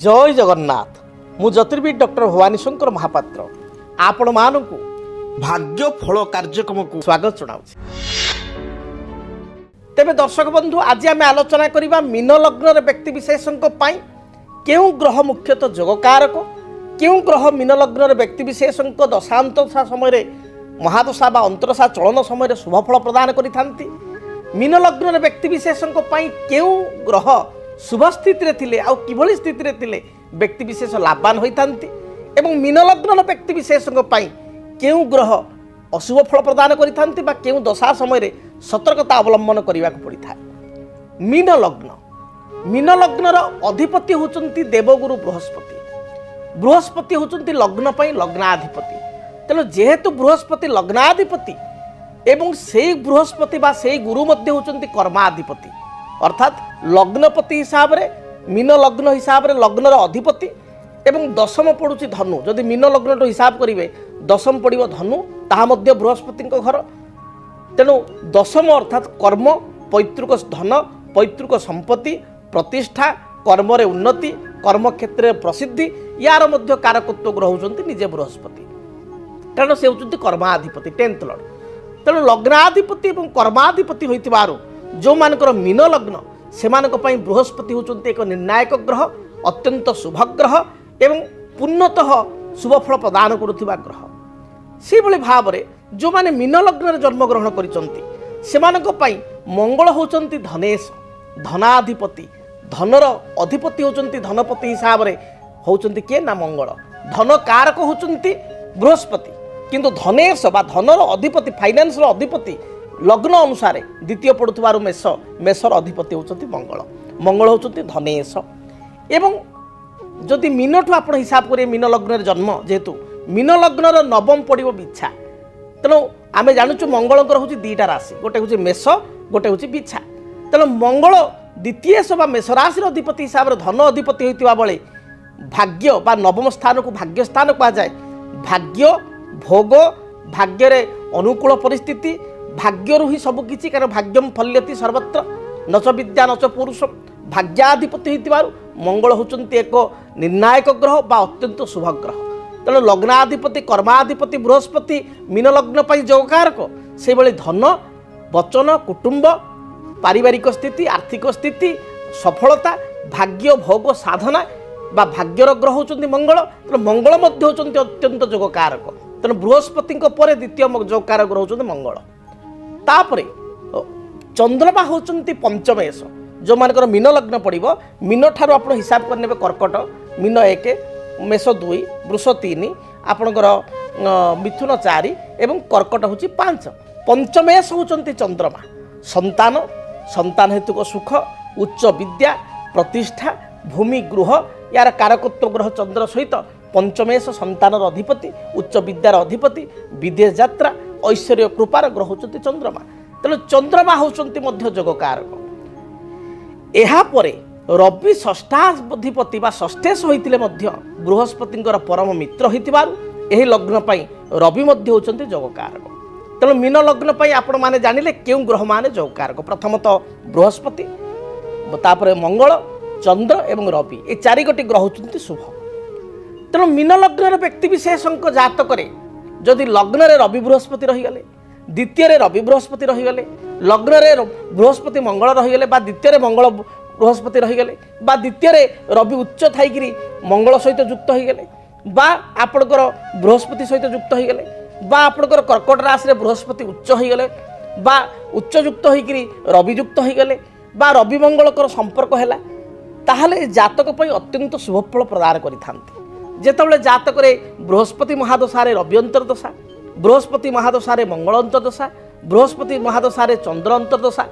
जय जगन्नाथ मु ज्योतिर्विद डॉक्टर भवानी शंकर महापात्र आपण मानकु भाग्य फल कार्यक्रम को स्वागत जनाऊँ। तेबे दर्शक बंधु आज आम आलोचना करबा मीन लग्न व्यक्ति विशेषों केउं ग्रह मुख्यतः जोगकारक केउं ग्रह मीन लग्न व्यक्ति विशेषों दशांतशा समय महादशा बा अंतरशा चलन समय शुभफल प्रदान करिथांती। मीन लग्न व्यक्ति विशेषों केउं ग्रह शुभ स्थित थिले आउ किभली स्थित थिले व्यक्ति विशेष लाभवान होइथांती एवं मीन लग्न व्यक्ति विशेषों केउं ग्रह अशुभ फल प्रदान करिथांती बा केउं दशा समय सतर्कता अवलंबन करने को पड़ता है। मीन लग्नर अधिपति होचंती देवगुरु बृहस्पति। बृहस्पति होचंती लग्न पई लग्नाधिपति। तेणु जेहेतु बृहस्पति लग्नाधिपति एवं से बृहस्पति बा से गुरु मध्य होचंती कर्माधिपति अर्थात लग्नपति हिसाब रे मीन लग्न हिसाब रे लग्नर अधिपति एवं दशम पड़ुची धनु। जदि मीन लग्न हिसाब करेंगे दशम पड़ो धनु ताहा मध्य बृहस्पति घर। तेणु दशम अर्थात कर्म पैतृक धन पैतृक संपत्ति प्रतिष्ठा कर्म रे उन्नति कर्म क्षेत्र में प्रसिद्धि यार मध्य कारकत्व ग्रह होचंती निजे बृहस्पति कारण से होचंती कर्माधिपति 10th लॉर्ड। तेणु लग्नाधिपति और कर्माधिपति होइतिबारु जो मानकर मीन लग्न से बृहस्पति होचंती एक निर्णायक ग्रह अत्यंत शुभ ग्रह एवं पूर्णतः शुभफल प्रदान करुथिबा ग्रह। से भली भाव में जो माने मीन लग्न जन्म ग्रहण करिसंती सेमानक पई मंगल होचंती धनेश धनाधिपति। धनर अधिपति होचंती धनपति हिसाब रे होचंती के ना मंगल। धन कारक होचंती बृहस्पति किंतु धनेश बा धनर अधिपति फाइनान्स रो अधिपति लग्न अनुसार द्वितीय पड़ुथिबारु मेष मेषर अधिपति होचंती मंगल। मंगल होचंती धनेश एवं जदि मीन ठू आपण हिसाब करिए मीन लग्न जन्म जेहेतु मीन लग्नर नवम पड़ो बिछा। तेणु आम जानूँ मंगलकर हूँ दुईटा राशि गोटे हूँ मेष गोटे हूँ बिछा। तेणु मंगल द्वितीय बा मेष राशि अधिपति हिसाब से धन अधिपति होता बेले भाग्य बा नवम स्थान को भाग्य स्थान कहुए। भाग्य भोग भाग्य रे अनुकूल परिस्थिति भाग्य ही सबकि कारण भाग्यम फल्यति सर्वत्र नच विद्या नच पुरुष भाग्याधिपति होता मंगल होचंती एक निर्णायक ग्रह बा अत्यंत शुभ ग्रह। तेणु लग्नाधिपति कर्माधिपति बृहस्पति मीन लग्न पर जोगकारक से भली धन वचन कुटुंब पारिवारिक स्थिति आर्थिक स्थिति सफलता भाग्य भोग साधना बा भाग्यर ग्रह होचंती मंगल। तेणु मंगल मध्य होचंती अत्यंत जोगकारक। तेणु बृहस्पति पर द्वितीय जोगकारक ग्रह होचंती मंगल। तापरे चंद्रमा होचंती पंचमेश जो मानकर मीन लग्न पड़ो मीन ठार आप हिसाब करने कर्कट मीन 1 मेष 2 वृष 3 आपणकर मिथुन 4 एवं कर्कट हूँ 5। पंचमेश होचंती चंद्रमा संतान संतान हेतुक सुख उच्च विद्या प्रतिष्ठा भूमि गृह यार कारकत्व ग्रह चंद्र सहित पंचमेश संतान अधिपति उच्च विद्यार अधिपति विदेश यात्रा ऐश्वर्य कृपार ग्रह होचंती चंद्रमा। तेणु चंद्रमा होचंती मध्य जोगकारक। एहा परे रवि षष्ठाधिपति बा षष्ठेश होइतिले मध्य बृहस्पति परम मित्र होइतिबारु एही लग्न पई रवि मध्य होचंती जोगकारक। तेणु मीन लग्न पई आपण माने जानिले केउं ग्रह माने जोगकारक। प्रथमतः बृहस्पति तापरे मंगल चंद्र एवं रवि ए 4 गोटी ग्रह होचंती शुभ। तेणु मीन लग्न व्यक्ति विशेषଙ୍କ जातक जदि लग्न रे रवि बृहस्पति रहीगले द्वितीय रे रवि बृहस्पति रहीगले लग्न रे बृहस्पति मंगल रहीगले बा द्वितीय रे मंगल बृहस्पति रहीगले बा द्वितीय रे रवि उच्च थाइकरी मंगल सहित युक्त होईगले बा आपणकर बृहस्पति सहित युक्त होईगले बा आपणकर कर्कट राशि रे बृहस्पति उच्च होईगले बा उच्च युक्त होईकरी रवि युक्त होईगले बा रवि मंगलकर संपर्क हैला ताहले जातक पई अत्यंत शुभफल प्रदान करिथांती। जेतबेले जातक रे बृहस्पति महादशा रे रवि अंतर्दशा बृहस्पति महादशा रे मंगल अंतर्दशा बृहस्पति महादशा रे चंद्र अंतर्दशा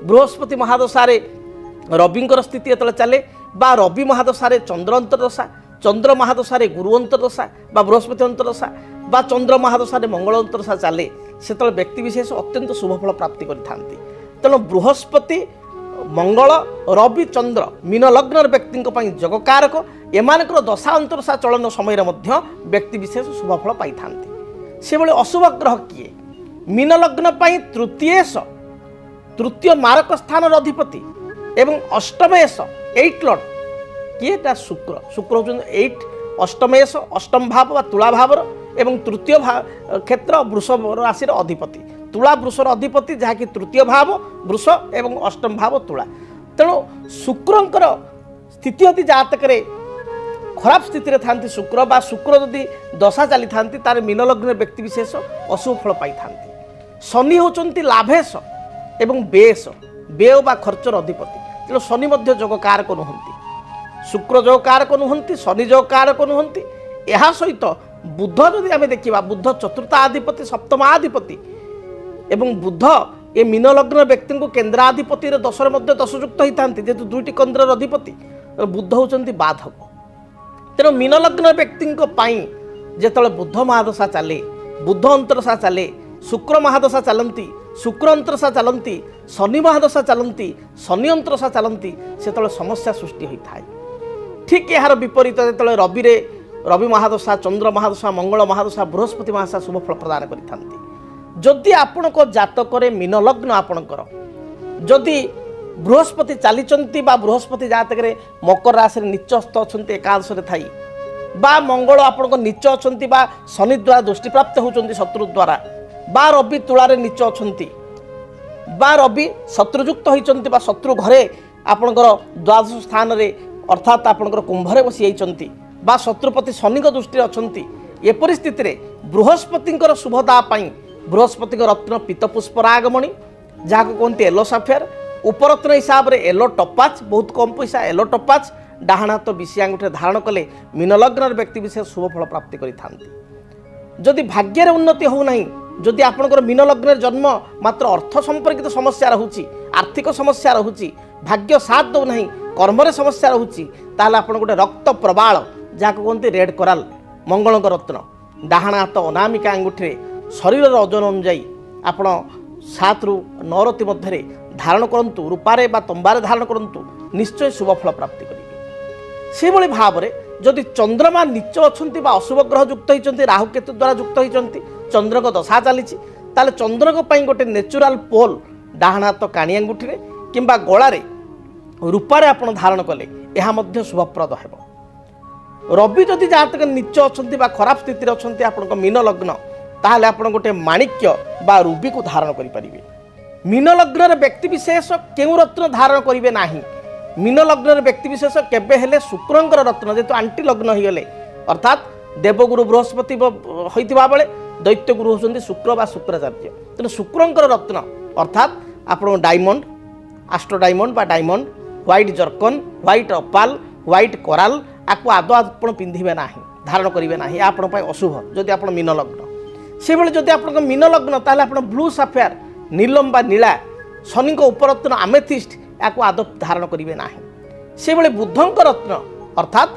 बृहस्पति महादशा रे रविंकर स्थिति जेतबेले चले बा रवि महादशा रे चंद्र अंतर्दशा चंद्र महादशा रे गुरु अंतर्दशा बा बृहस्पति अंतर्दशा बा चंद्र महादशा रे मंगल अंतर्दशा चले सेतबेले व्यक्ति विशेष अत्यंत शुभफल प्राप्ति करिथांती। तेणु बृहस्पति मंगल रवि चंद्र मीन लग्न व्यक्ति जोगकारक एमानकर दशा अंतरशा चलन समय व्यक्ति विशेष शुभफल पाई थांती। से भली अशुभ ग्रह किए मीन लग्न तृतीय मारक स्थान अधिपति एवं अष्टमेश 8 लॉर्ड किएटा शुक्र शुक्र हूँ 8 अष्टमेश अष्टम भाव बा तुला भावर एवं तृतीय क्षेत्र वृषभ राशि अधिपति तुला वृषर अधिपति जहाँकि तृतीय भाव वृष एवं अष्टम भाव तुला तेणु शुक्रंकर स्थिति यदि जातक खराब स्थिति था शुक्र बा शुक्र यदि दशा चली था तार मीन लग्न व्यक्ति विशेष अशुभ फल पाई था शनि होचंती लाभेश एवं बेश व्यय बा खर्चर अधिपति तेणु शनि मध्य जोग कारक नुहंती शुक्र जोग कारक नुहंती शनि जोग कारक नुहंती यह सहित बुध जदि आम देखा बुध चतुर्थाधिपति सप्तमाधिपति एवं बुध ये मीन लग्न व्यक्ति को केन्द्राधिपति दशर मध्य दशयुक्त होता जेहेतु दुईटी केन्द्र अधिपति बुध होचंती बाधक तेणु मीन लग्न व्यक्ति जिते बुध महादशा चले बुध अंतरशा चले शुक्र महादशा चलती शुक्र अंतरशा चलती शनि महादशा चलती शनि अंतरशा चलती से समस्या सृष्टि होता है ठीक यार विपरीत जो रवि महादशा चंद्र महादशा मंगल महादशा बृहस्पति महादशा शुभ फल प्रदान करती आपण जातक मीन लग्न आपणकर जदि बृहस्पति चली बृहस्पति जातक मकर राशि नीचस्थ अच्छा एकादश थी बा मंगल आपण नीच अच्छा शनि द्वारा दृष्टि प्राप्त होती शत्रु द्वारा बा रवि तुलारे नीच अच्छा बा रवि शत्रुयुक्त होती शत्रु घरे आपणकर द्वादश स्थान रे अर्थात आपणकर कुंभरे बसी जाइछंती बा शत्रुपति शनि दृष्टि अच्छा ये परिस्थिति रे बृहस्पति शुभदा बृहस्पति रत्न पीतपुष्परागमणि जहाँ कहते येलो साफेयर उपरत्न हिसाब से येलो टपाच बहुत कम पैसा येलो टपाच डाहाण हाथ विषि आंगुठी धारण कले मीन लग्न व्यक्ति विशेष शुभ फल प्राप्ति करि भाग्य उन्नति होना जदि आपणकर मीन लग्न जन्म मात्र अर्थ संपर्कित समस्या रहुची आर्थिक समस्या रहुची भाग्य साथ दो नहीं कर्म समस्या रहुची ताले आपण गोटे रक्त प्रबाल जहाँ कहते रेड कोराल मंगल रत्न डाहाण हाथ अनामिका आंगुठी शरीर ओजन अनुजाई आपण 7 ରୁ 9 रति मध्य धारण करंतु रूपारे बा तंबारे धारण करंतु निश्चय शुभ फल प्राप्ति करेंगे से भली भाव में जदि चंद्रमा नीच अच्छा अशुभ ग्रह युक्त होती राहु केतु द्वारा युक्त होती चंद्र को दशा चली चंद्र को गोटे नेचुराल पोल डाहाण हाथ काणी अंगुठी किंबा गलारे रूपारे आपण धारण कले यह शुभप्रद है रवि जदि जातक नीच अच्छा खराब स्थिति अच्छा आपण मीन लग्न ताहले आपण गोटे माणिक्य बा रूबी को धारण करें मीन लग्न व्यक्ति विशेष केउ रत्न धारण करेंगे ना मीन लग्न व्यक्ति विशेष केबे हेले शुक्रंकर रत्न जेतु आंटी लग्न हो गले अर्थात देवगुरु बृहस्पति होइतिबा बेले दैत्य गुरु होचंदी शुक्र बा शुक्राचार्य तेणु शुक्रंकर रत्न अर्थात आपण डायमंड आस्ट्रो डायमंड बा diamond white zircon white opal white coral आपको आदौ आपण पिंधिबे ना धारण करेंगे ना आपण अशुभ जदि आपण मीन लग्न से बेले जदि आप मीन लग्न ताले आप ब्लू साफेयर नीलम बा नीला शनि उपरत्न आमेथिस्ट या आदौ धारण करेंगे ना से बेले बुधंक रत्न अर्थात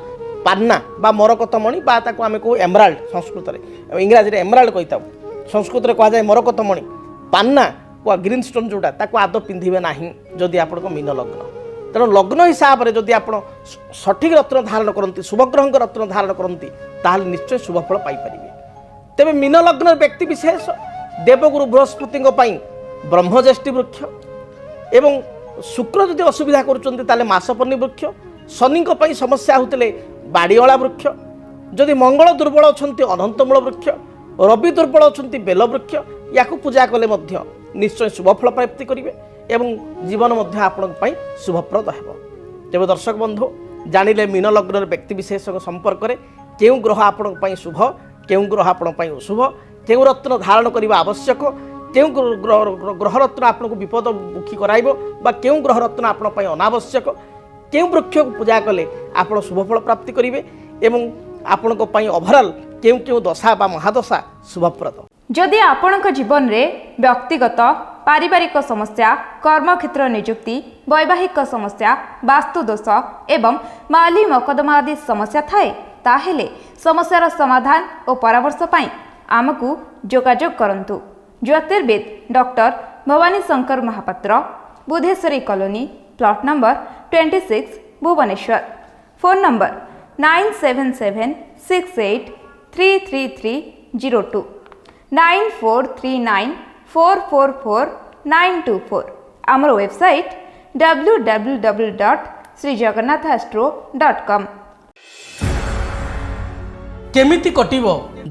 पान्ना बा मरकतमणि बा ताको आमे को एमराल्ड संस्कृत रे इंग्राजी रे एमराल्ड कहिता संस्कृत रे कहा जाए मरकतमणि पान्ना को ग्रीन स्टोन जोटा ताको आदौ पिंधिबे ना जदि आप मीन लग्न तेणु लग्न हिसाब से जदि आप सठिक रत्न धारण करती शुभग्रह रत्न धारण करती ताहले निश्चय शुभ फल पाई परिबे तेबे मीन लग्न व्यक्ति विशेष देवगुरु बृहस्पति ब्रह्मज्येष्ठी वृक्ष एवं शुक्र जदि असुविधा करुँचे मासपन्नी वृक्ष शनि समस्या होते बाड़ीला वृक्ष जदि मंगल दुर्बल अच्छा अनंतमूल वृक्ष रवि दुर्बल अच्छा बेल वृक्ष या पूजा कले निश्चय शुभ फल प्राप्ति करेंगे एवं जीवन आपण शुभप्रद है तेज दर्शक बंधु जानिले मीन लग्न व्यक्ति विशेष संपर्क में क्यों ग्रह आपण शुभ क्यों ग्रह आपण अशुभ क्यों रत्न धारण करने आवश्यक क्यों ग्रह रत्न आपको विपद मुखी कराइब बा क्यों ग्रह रत्न आपण अनावश्यक क्यों वृक्ष को पूजा कले आप शुभफल प्राप्ति करेंगे एवं आपण ओभराल क्यों क्यों दशा बा महादशा शुभप्रद जदि आपणक जीवन रे व्यक्तिगत पारिवारिक समस्या कर्मक्षेत्र नियुक्ति वैवाहिक समस्या वास्तु दोष एवं माली मकदमा आदि समस्या थाए ताहेले समस्यार समाधान और परामर्श पाई आमको जोगाजोग करंतु ज्योतिर्विद doctor Bhavani Shankar Mahapatra Budheswari colony plot number 26 Bhubaneswar phone number 9776833302 9439444924 आमर वेबसाइट www.yogivarma.com srijagannathastro.com। କେମିତି କଟିବ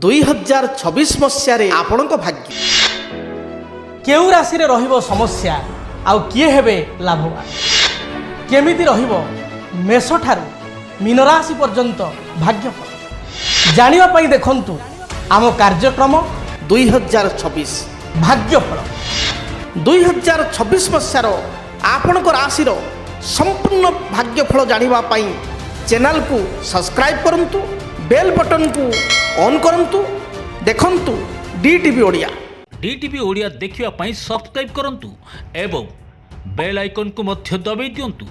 2026 ମସିହାରେ ଆପଣଙ୍କ ଭାଗ୍ୟ? କେଉଁ ରାଶିରେ ରହିବ ସମସ୍ୟା ଆଉ କିଏ ହେବେ ଲାଭବାନ? କେମିତି ରହିବ ମେଷଠାରୁ ମୀନ ରାଶି ପର୍ଯ୍ୟନ୍ତ ଭାଗ୍ୟଫଳ? ଜାଣିବା ପାଇଁ ଦେଖନ୍ତୁ ଆମ କାର୍ଯ୍ୟକ୍ରମ 2026 ଭାଗ୍ୟଫଳ। 2026 ମସିହାର ଆପଣଙ୍କ ରାଶିର ସମ୍ପୂର୍ଣ୍ଣ ଭାଗ୍ୟଫଳ ଜାଣିବା ପାଇଁ ଚ୍ୟାନେଲକୁ ସବସ୍କ୍ରାଇବ୍ କରନ୍ତୁ, ବେଲ୍ ବଟନକୁ ଅନ୍ କରନ୍ତୁ। ଦେଖନ୍ତୁ DTV ଓଡ଼ିଆ। DTV ଓଡ଼ିଆ ଦେଖିବା ପାଇଁ ସବସ୍କ୍ରାଇବ୍ କରନ୍ତୁ ଏବଂ ବେଲ୍ ଆଇକନ୍କୁ ମଧ୍ୟ ଦବାଇ ଦିଅନ୍ତୁ।